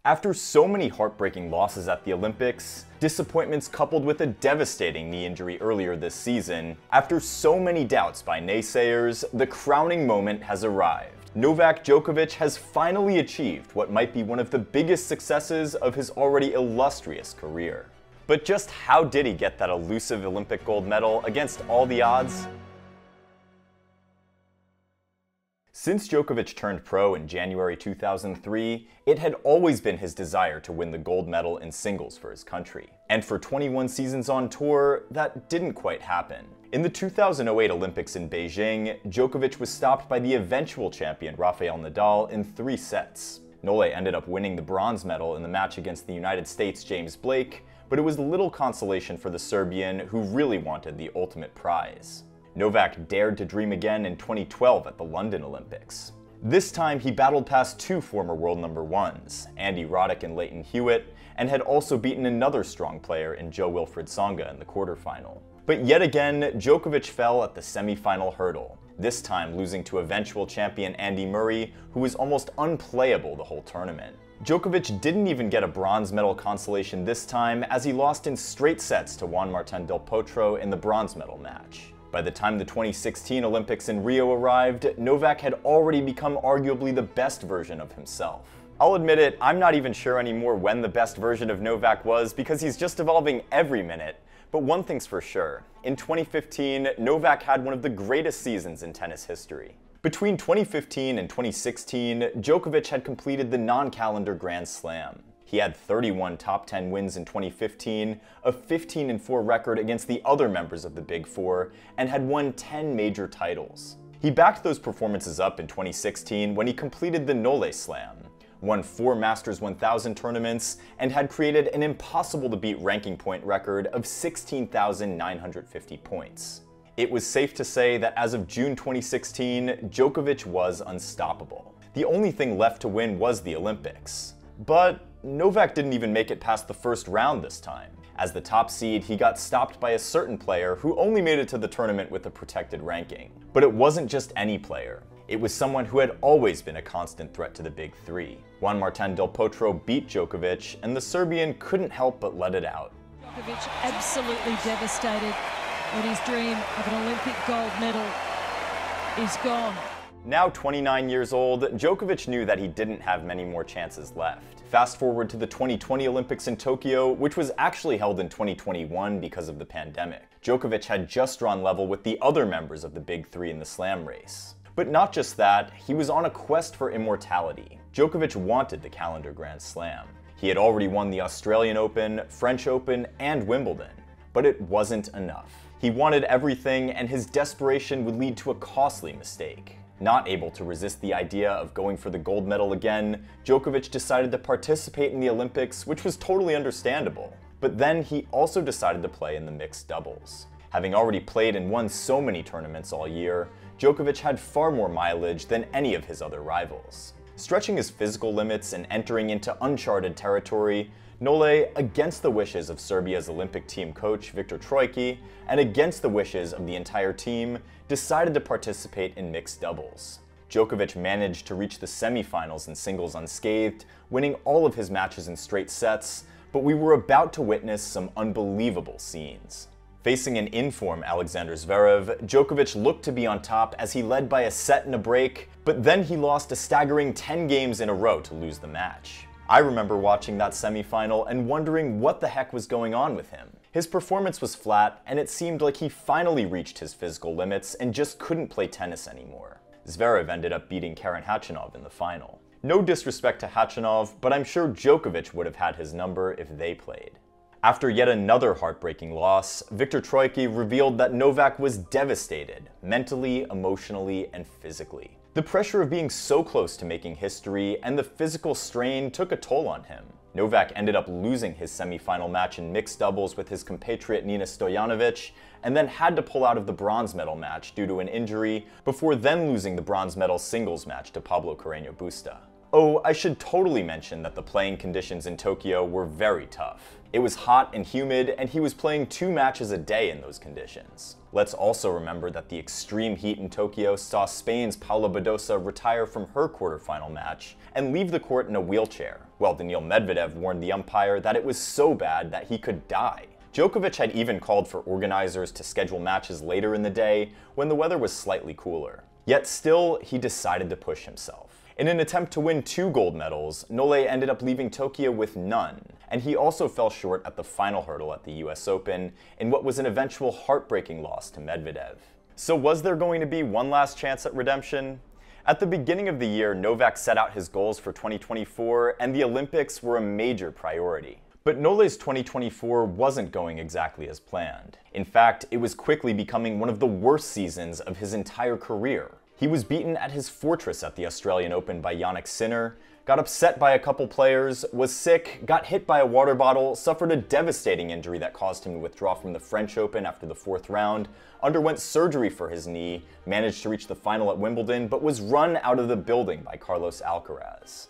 After so many heartbreaking losses at the Olympics, disappointments coupled with a devastating knee injury earlier this season, after so many doubts by naysayers, the crowning moment has arrived. Novak Djokovic has finally achieved what might be one of the biggest successes of his already illustrious career. But just how did he get that elusive Olympic gold medal against all the odds? Since Djokovic turned pro in January 2003, it had always been his desire to win the gold medal in singles for his country. And for 21 seasons on tour, that didn't quite happen. In the 2008 Olympics in Beijing, Djokovic was stopped by the eventual champion Rafael Nadal in 3 sets. Nole ended up winning the bronze medal in the match against the United States' James Blake, but it was little consolation for the Serbian, who really wanted the ultimate prize. Novak dared to dream again in 2012 at the London Olympics. This time he battled past 2 former world number 1s, Andy Roddick and Lleyton Hewitt, and had also beaten another strong player in Jo-Wilfried Tsonga in the quarterfinal. But yet again, Djokovic fell at the semi-final hurdle, this time losing to eventual champion Andy Murray, who was almost unplayable the whole tournament. Djokovic didn't even get a bronze medal consolation this time, as he lost in straight sets to Juan Martín del Potro in the bronze medal match. By the time the 2016 Olympics in Rio arrived, Novak had already become arguably the best version of himself. I'll admit it, I'm not even sure anymore when the best version of Novak was, because he's just evolving every minute. But one thing's for sure, in 2015, Novak had one of the greatest seasons in tennis history. Between 2015 and 2016, Djokovic had completed the non-calendar Grand Slam. He had 31 top 10 wins in 2015, a 15-4 record against the other members of the Big Four, and had won 10 major titles. He backed those performances up in 2016 when he completed the Nole Slam, won 4 Masters 1000 tournaments, and had created an impossible-to-beat ranking point record of 16,950 points. It was safe to say that as of June 2016, Djokovic was unstoppable. The only thing left to win was the Olympics. But Novak didn't even make it past the first round this time. As the top seed, he got stopped by a certain player who only made it to the tournament with a protected ranking. But it wasn't just any player. It was someone who had always been a constant threat to the Big Three. Juan Martín del Potro beat Djokovic, and the Serbian couldn't help but let it out. Djokovic absolutely devastated when his dream of an Olympic gold medal is gone. Now 29 years old, Djokovic knew that he didn't have many more chances left. Fast forward to the 2020 Olympics in Tokyo, which was actually held in 2021 because of the pandemic. Djokovic had just drawn level with the other members of the Big Three in the slam race. But not just that, he was on a quest for immortality. Djokovic wanted the calendar Grand Slam. He had already won the Australian Open, French Open, and Wimbledon. But it wasn't enough. He wanted everything, and his desperation would lead to a costly mistake. Not able to resist the idea of going for the gold medal again, Djokovic decided to participate in the Olympics, which was totally understandable. But then he also decided to play in the mixed doubles. Having already played and won so many tournaments all year, Djokovic had far more mileage than any of his other rivals. Stretching his physical limits and entering into uncharted territory, Nole, against the wishes of Serbia's Olympic team coach Viktor Troicki, and against the wishes of the entire team, decided to participate in mixed doubles. Djokovic managed to reach the semifinals in singles unscathed, winning all of his matches in straight sets, but we were about to witness some unbelievable scenes. Facing an in-form Alexander Zverev, Djokovic looked to be on top as he led by a set and a break, but then he lost a staggering 10 games in a row to lose the match. I remember watching that semifinal and wondering what the heck was going on with him. His performance was flat, and it seemed like he finally reached his physical limits and just couldn't play tennis anymore. Zverev ended up beating Karen Khachanov in the final. No disrespect to Khachanov, but I'm sure Djokovic would have had his number if they played. After yet another heartbreaking loss, Viktor Troicki revealed that Novak was devastated, mentally, emotionally, and physically. The pressure of being so close to making history and the physical strain took a toll on him. Novak ended up losing his semi-final match in mixed doubles with his compatriot Nina Stojanovic, and then had to pull out of the bronze medal match due to an injury, before then losing the bronze medal singles match to Pablo Carreño Busta. Oh, I should totally mention that the playing conditions in Tokyo were very tough. It was hot and humid, and he was playing 2 matches a day in those conditions. Let's also remember that the extreme heat in Tokyo saw Spain's Paula Badosa retire from her quarterfinal match and leave the court in a wheelchair, while Daniil Medvedev warned the umpire that it was so bad that he could die. Djokovic had even called for organizers to schedule matches later in the day when the weather was slightly cooler. Yet still, he decided to push himself. In an attempt to win 2 gold medals, Nole ended up leaving Tokyo with none, and he also fell short at the final hurdle at the US Open in what was an eventual heartbreaking loss to Medvedev. So was there going to be one last chance at redemption? At the beginning of the year, Novak set out his goals for 2024, and the Olympics were a major priority. But Nole's 2024 wasn't going exactly as planned. In fact, it was quickly becoming one of the worst seasons of his entire career. He was beaten at his fortress at the Australian Open by Jannik Sinner, got upset by a couple players, was sick, got hit by a water bottle, suffered a devastating injury that caused him to withdraw from the French Open after the 4th round, underwent surgery for his knee, managed to reach the final at Wimbledon, but was run out of the building by Carlos Alcaraz.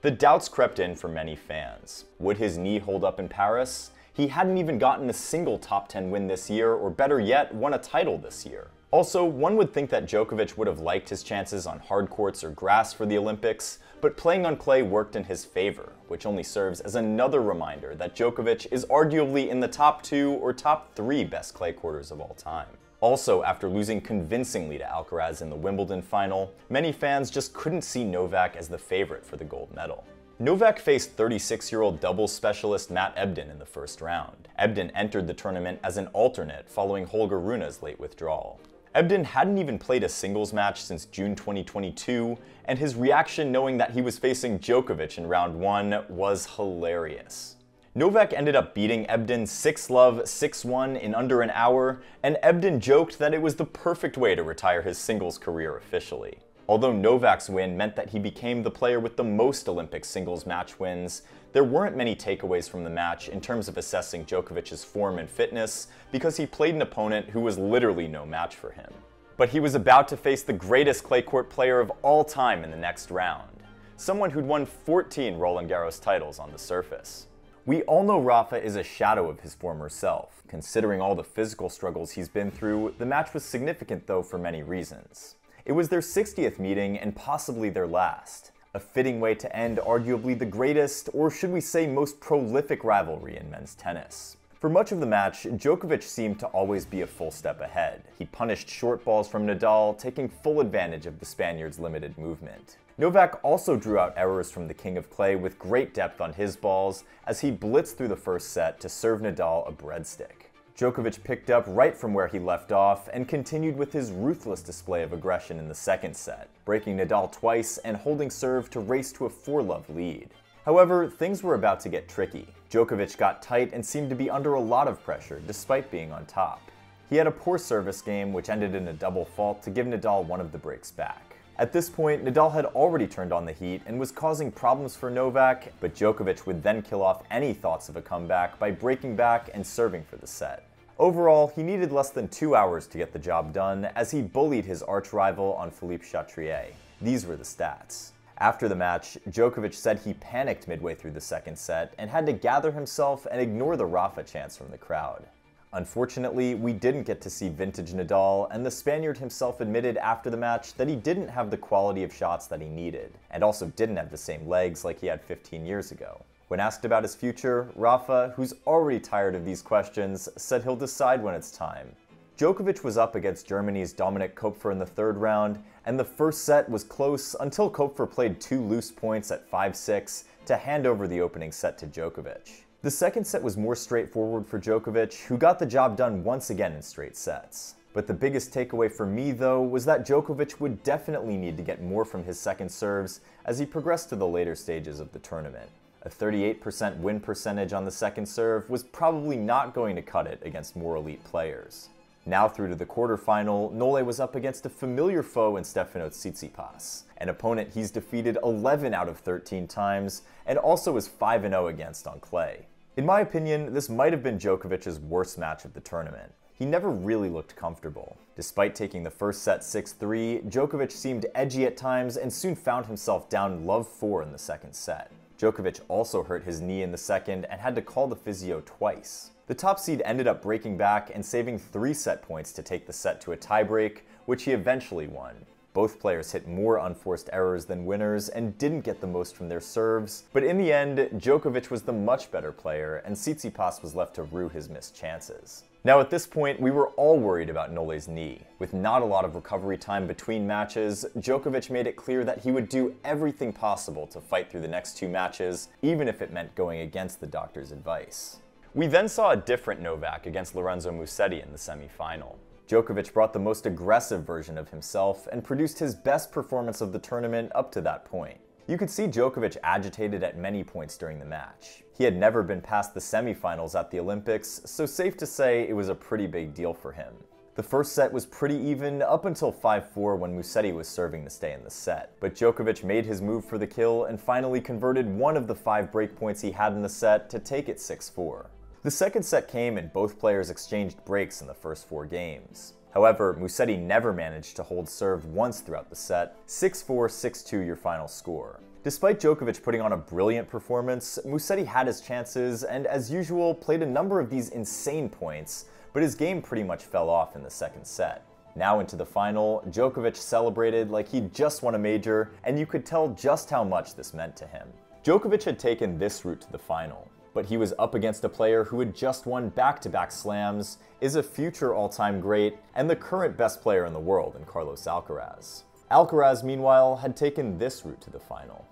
The doubts crept in for many fans. Would his knee hold up in Paris? He hadn't even gotten a single top 10 win this year, or better yet, won a title this year. Also, one would think that Djokovic would have liked his chances on hard courts or grass for the Olympics, but playing on clay worked in his favor, which only serves as another reminder that Djokovic is arguably in the top 2 or top 3 best clay courters of all time. Also, after losing convincingly to Alcaraz in the Wimbledon final, many fans just couldn't see Novak as the favorite for the gold medal. Novak faced 36-year-old doubles specialist Matt Ebden in the first round. Ebden entered the tournament as an alternate following Holger Rune's late withdrawal. Ebden hadn't even played a singles match since June 2022, and his reaction knowing that he was facing Djokovic in round 1 was hilarious. Novak ended up beating Ebden 6-love, 6-1 in under an hour, and Ebden joked that it was the perfect way to retire his singles career officially. Although Novak's win meant that he became the player with the most Olympic singles match wins, there weren't many takeaways from the match in terms of assessing Djokovic's form and fitness, because he played an opponent who was literally no match for him. But he was about to face the greatest clay court player of all time in the next round, someone who'd won 14 Roland Garros titles on the surface. We all know Rafa is a shadow of his former self. Considering all the physical struggles he's been through, the match was significant though for many reasons. It was their 60th meeting and possibly their last. A fitting way to end arguably the greatest, or should we say most prolific rivalry in men's tennis. For much of the match, Djokovic seemed to always be a full step ahead. He punished short balls from Nadal, taking full advantage of the Spaniard's limited movement. Novak also drew out errors from the King of Clay with great depth on his balls as he blitzed through the first set to serve Nadal a breadstick. Djokovic picked up right from where he left off and continued with his ruthless display of aggression in the second set, breaking Nadal twice and holding serve to race to a 4-love lead. However, things were about to get tricky. Djokovic got tight and seemed to be under a lot of pressure despite being on top. He had a poor service game which ended in a double fault to give Nadal one of the breaks back. At this point, Nadal had already turned on the heat and was causing problems for Novak, but Djokovic would then kill off any thoughts of a comeback by breaking back and serving for the set. Overall, he needed less than 2 hours to get the job done as he bullied his arch-rival on Philippe Chatrier. These were the stats. After the match, Djokovic said he panicked midway through the second set and had to gather himself and ignore the Rafa chants from the crowd. Unfortunately, we didn't get to see vintage Nadal, and the Spaniard himself admitted after the match that he didn't have the quality of shots that he needed, and also didn't have the same legs like he had 15 years ago. When asked about his future, Rafa, who's already tired of these questions, said he'll decide when it's time. Djokovic was up against Germany's Dominik Koepfer in the third round, and the first set was close until Koepfer played 2 loose points at 5-6 to hand over the opening set to Djokovic. The second set was more straightforward for Djokovic, who got the job done once again in straight sets. But the biggest takeaway for me, though, was that Djokovic would definitely need to get more from his second serves as he progressed to the later stages of the tournament. A 38% win percentage on the second serve was probably not going to cut it against more elite players. Now through to the quarterfinal, Nole was up against a familiar foe in Stefanos Tsitsipas, an opponent he's defeated 11 out of 13 times, and also is 5-0 against on clay. In my opinion, this might have been Djokovic's worst match of the tournament. he never really looked comfortable. Despite taking the first set 6-3, Djokovic seemed edgy at times and soon found himself down love 4 in the second set. Djokovic also hurt his knee in the second and had to call the physio twice. The top seed ended up breaking back and saving 3 set points to take the set to a tiebreak, which he eventually won. Both players hit more unforced errors than winners and didn't get the most from their serves, but in the end, Djokovic was the much better player and Tsitsipas was left to rue his missed chances. Now at this point, we were all worried about Nole's knee. With not a lot of recovery time between matches, Djokovic made it clear that he would do everything possible to fight through the next 2 matches, even if it meant going against the doctor's advice. We then saw a different Novak against Lorenzo Musetti in the semi-final. Djokovic brought the most aggressive version of himself and produced his best performance of the tournament up to that point. You could see Djokovic agitated at many points during the match. He had never been past the semifinals at the Olympics, so safe to say it was a pretty big deal for him. The first set was pretty even up until 5-4 when Musetti was serving to stay in the set, but Djokovic made his move for the kill and finally converted one of the 5 breakpoints he had in the set to take it 6-4. The second set came and both players exchanged breaks in the first 4 games. However, Musetti never managed to hold serve once throughout the set, 6-4, 6-2 your final score. Despite Djokovic putting on a brilliant performance, Musetti had his chances and, as usual, played a number of these insane points, but his game pretty much fell off in the second set. Now into the final, Djokovic celebrated like he'd just won a major, and you could tell just how much this meant to him. Djokovic had taken this route to the final, but he was up against a player who had just won back-to-back slams, is a future all-time great, and the current best player in the world in Carlos Alcaraz. Alcaraz, meanwhile, had taken this route to the final.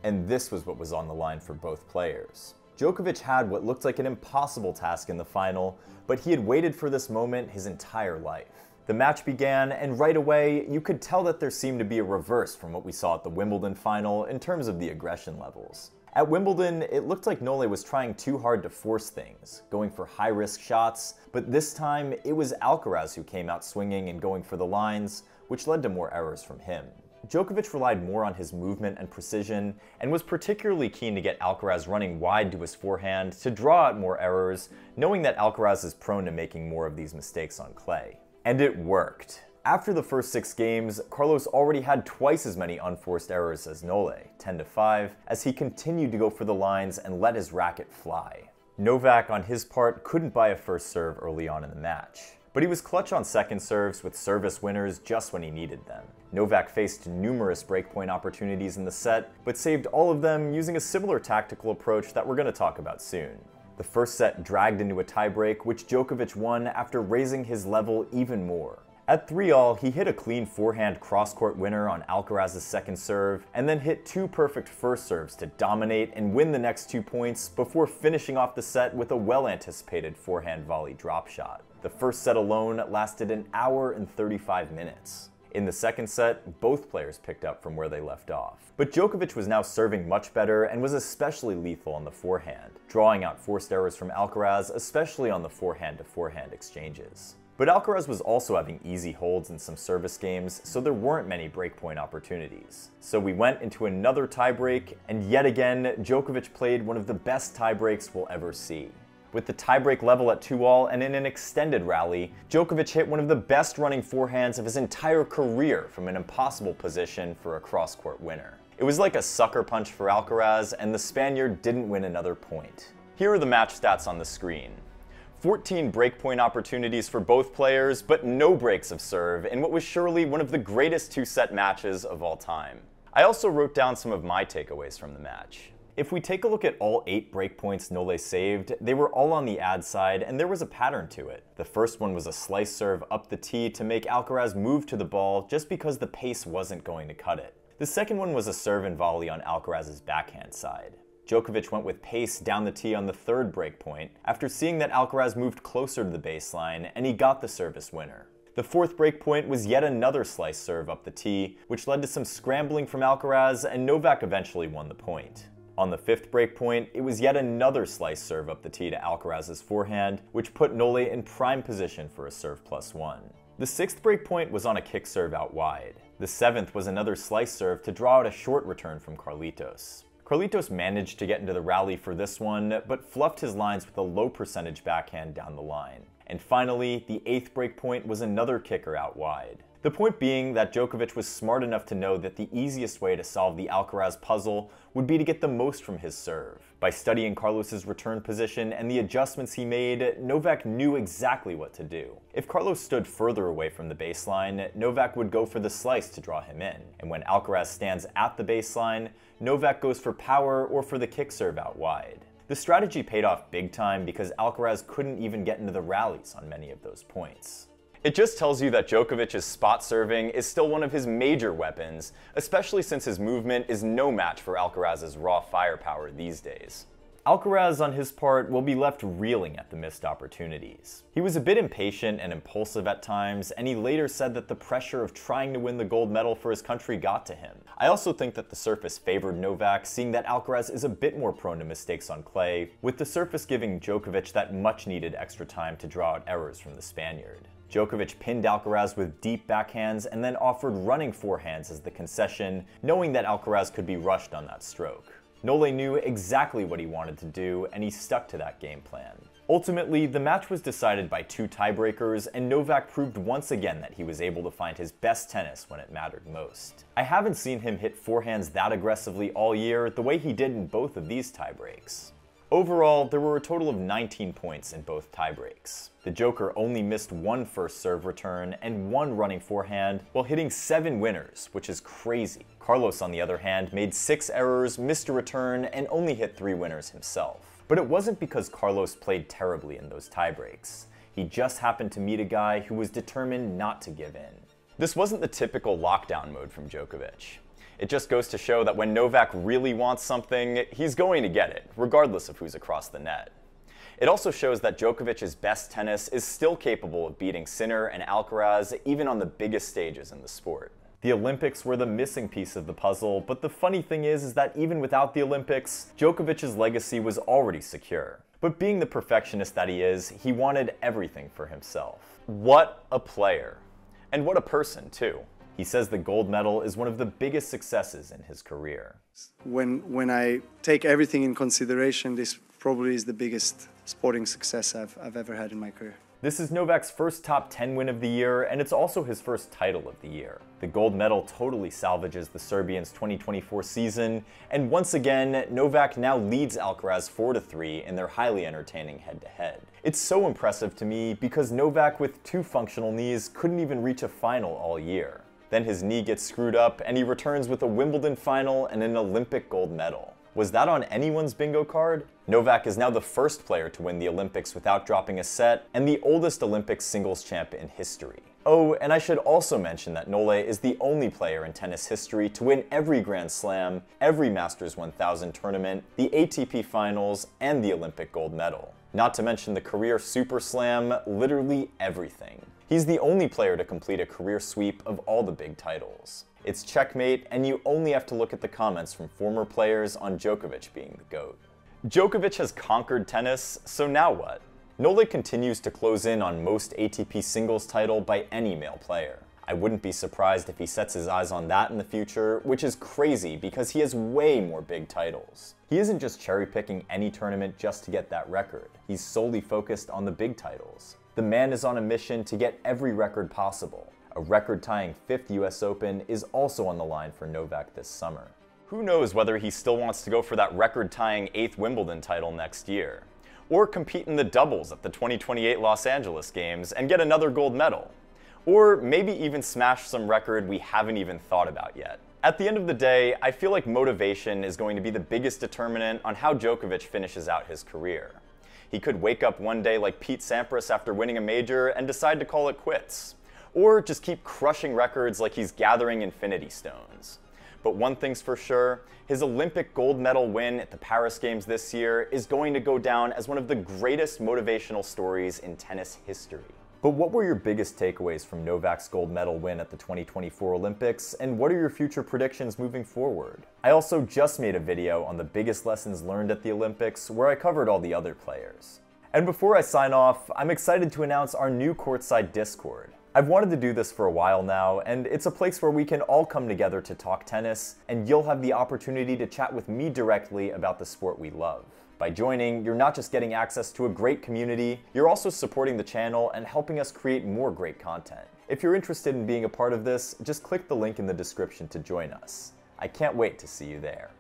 And this was what was on the line for both players. Djokovic had what looked like an impossible task in the final, but he had waited for this moment his entire life. The match began, and right away, you could tell that there seemed to be a reverse from what we saw at the Wimbledon final in terms of the aggression levels. At Wimbledon, it looked like Nole was trying too hard to force things, going for high-risk shots, but this time, it was Alcaraz who came out swinging and going for the lines, which led to more errors from him. Djokovic relied more on his movement and precision, and was particularly keen to get Alcaraz running wide to his forehand to draw out more errors, knowing that Alcaraz is prone to making more of these mistakes on clay. And it worked. After the first 6 games, Carlos already had twice as many unforced errors as Nole, 10-5, as he continued to go for the lines and let his racket fly. Novak, on his part, couldn't buy a first serve early on in the match, but he was clutch on second serves with service winners just when he needed them. Novak faced numerous breakpoint opportunities in the set, but saved all of them using a similar tactical approach that we're going to talk about soon. The first set dragged into a tiebreak, which Djokovic won after raising his level even more. At 3-all, he hit a clean forehand cross-court winner on Alcaraz's second serve, and then hit 2 perfect first serves to dominate and win the next 2 points before finishing off the set with a well-anticipated forehand volley drop shot. The first set alone lasted an hour and 35 minutes. In the second set, both players picked up from where they left off. But Djokovic was now serving much better and was especially lethal on the forehand, drawing out forced errors from Alcaraz, especially on the forehand-to-forehand exchanges. But Alcaraz was also having easy holds in some service games, so there weren't many breakpoint opportunities. So we went into another tiebreak, and yet again, Djokovic played one of the best tiebreaks we'll ever see. With the tiebreak level at 2-all and in an extended rally, Djokovic hit one of the best running forehands of his entire career from an impossible position for a cross-court winner. It was like a sucker punch for Alcaraz, and the Spaniard didn't win another point. Here are the match stats on the screen. 14 breakpoint opportunities for both players, but no breaks of serve in what was surely one of the greatest 2-set matches of all time. I also wrote down some of my takeaways from the match. If we take a look at all 8 breakpoints Nole saved, they were all on the ad side, and there was a pattern to it. The first one was a slice serve up the tee to make Alcaraz move to the ball just because the pace wasn't going to cut it. The second one was a serve and volley on Alcaraz's backhand side. Djokovic went with pace down the tee on the third breakpoint after seeing that Alcaraz moved closer to the baseline, and he got the service winner. The fourth breakpoint was yet another slice serve up the tee, which led to some scrambling from Alcaraz, and Novak eventually won the point. On the fifth breakpoint, it was yet another slice serve up the tee to Alcaraz's forehand, which put Nole in prime position for a serve +1. The sixth breakpoint was on a kick serve out wide. The seventh was another slice serve to draw out a short return from Carlitos. Carlitos managed to get into the rally for this one, but fluffed his lines with a low percentage backhand down the line. And finally, the 8th break point was another kicker out wide. The point being that Djokovic was smart enough to know that the easiest way to solve the Alcaraz puzzle would be to get the most from his serve. By studying Carlos's return position and the adjustments he made, Novak knew exactly what to do. If Carlos stood further away from the baseline, Novak would go for the slice to draw him in. And when Alcaraz stands at the baseline, Novak goes for power or for the kick serve out wide. The strategy paid off big time because Alcaraz couldn't even get into the rallies on many of those points. It just tells you that Djokovic's spot serving is still one of his major weapons, especially since his movement is no match for Alcaraz's raw firepower these days. Alcaraz, on his part, will be left reeling at the missed opportunities. He was a bit impatient and impulsive at times, and he later said that the pressure of trying to win the gold medal for his country got to him. I also think that the surface favored Novak, seeing that Alcaraz is a bit more prone to mistakes on clay, with the surface giving Djokovic that much-needed extra time to draw out errors from the Spaniard. Djokovic pinned Alcaraz with deep backhands and then offered running forehands as the concession, knowing that Alcaraz could be rushed on that stroke. Nole knew exactly what he wanted to do, and he stuck to that game plan. Ultimately, the match was decided by 2 tiebreakers, and Novak proved once again that he was able to find his best tennis when it mattered most. I haven't seen him hit forehands that aggressively all year the way he did in both of these tiebreaks. Overall, there were a total of 19 points in both tiebreaks. The Joker only missed 1 first serve return and 1 running forehand while hitting 7 winners, which is crazy. Carlos, on the other hand, made 6 errors, missed a return, and only hit 3 winners himself. But it wasn't because Carlos played terribly in those tiebreaks. He just happened to meet a guy who was determined not to give in. This wasn't the typical lockdown mode from Djokovic. It just goes to show that when Novak really wants something, he's going to get it, regardless of who's across the net. It also shows that Djokovic's best tennis is still capable of beating Sinner and Alcaraz even on the biggest stages in the sport. The Olympics were the missing piece of the puzzle, but the funny thing is that even without the Olympics, Djokovic's legacy was already secure. But being the perfectionist that he is, he wanted everything for himself. What a player. And what a person, too. He says the gold medal is one of the biggest successes in his career. When I take everything in consideration, this probably is the biggest sporting success I've ever had in my career. This is Novak's first top 10 win of the year, and it's also his first title of the year. The gold medal totally salvages the Serbians' 2024 season, and once again, Novak now leads Alcaraz 4-3 in their highly entertaining head-to-head. It's so impressive to me because Novak with 2 functional knees couldn't even reach a final all year. Then his knee gets screwed up, and he returns with a Wimbledon final and an Olympic gold medal. Was that on anyone's bingo card? Novak is now the first player to win the Olympics without dropping a set, and the oldest Olympic singles champ in history. Oh, and I should also mention that Nole is the only player in tennis history to win every Grand Slam, every Masters 1000 tournament, the ATP Finals, and the Olympic gold medal. Not to mention the career Super Slam, literally everything. He's the only player to complete a career sweep of all the big titles. It's checkmate, and you only have to look at the comments from former players on Djokovic being the GOAT. Djokovic has conquered tennis, so now what? Nole continues to close in on most ATP singles title by any male player. I wouldn't be surprised if he sets his eyes on that in the future, which is crazy because he has way more big titles. He isn't just cherry-picking any tournament just to get that record. He's solely focused on the big titles. The man is on a mission to get every record possible. A record-tying 5th US Open is also on the line for Novak this summer. Who knows whether he still wants to go for that record-tying 8th Wimbledon title next year, or compete in the doubles at the 2028 Los Angeles Games and get another gold medal, or maybe even smash some record we haven't even thought about yet. At the end of the day, I feel like motivation is going to be the biggest determinant on how Djokovic finishes out his career. He could wake up one day like Pete Sampras after winning a major and decide to call it quits. Or just keep crushing records like he's gathering infinity stones. But one thing's for sure, his Olympic gold medal win at the Paris Games this year is going to go down as one of the greatest motivational stories in tennis history. But what were your biggest takeaways from Novak's gold medal win at the 2024 Olympics, and what are your future predictions moving forward? I also just made a video on the biggest lessons learned at the Olympics where I covered all the other players. And before I sign off, I'm excited to announce our new Courtside Discord. I've wanted to do this for a while now, and it's a place where we can all come together to talk tennis, and you'll have the opportunity to chat with me directly about the sport we love. By joining, you're not just getting access to a great community, you're also supporting the channel and helping us create more great content. If you're interested in being a part of this, just click the link in the description to join us. I can't wait to see you there.